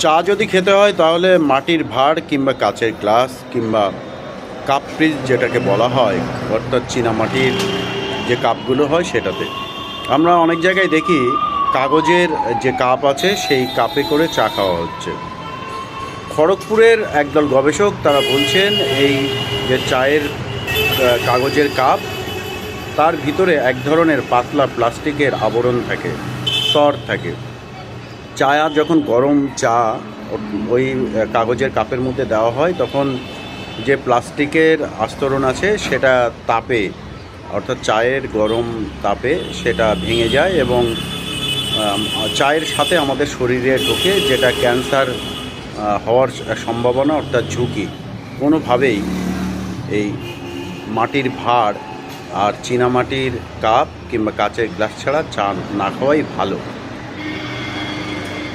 চা যদি খেতে হয় তাহলে মাটির ভাঁড় কিংবা কাচের গ্লাস কিংবা কাপ ফ্রিজ যেটাকে বলা হয়, অর্থাৎ চীনামাটির যে কাপগুলো হয় সেটাতে। আমরা অনেক জায়গায় দেখি কাগজের যে কাপ আছে সেই কাপে করে চা খাওয়া হচ্ছে। খড়গপুরের একদল গবেষক তারা বলছেন এই যে চায়ের কাগজের কাপ, তার ভিতরে এক ধরনের পাতলা প্লাস্টিকের আবরণ থাকে, স্তর থাকে। যখন গরম চা ওই কাগজের কাপের মধ্যে দেওয়া হয় তখন যে প্লাস্টিকের আস্তরণ আছে সেটা তাপে, অর্থাৎ চায়ের গরম তাপে সেটা ভেঙে যায় এবং চায়ের সাথে আমাদের শরীরে ঢোকে, যেটা ক্যান্সার হওয়ার সম্ভাবনা অর্থাৎ ঝুঁকি। কোনোভাবেই এই মাটির ভাঁড় আর চীনামাটির কাপ কিংবা কাচের গ্লাস ছাড়া চা না খাওয়াই ভালো।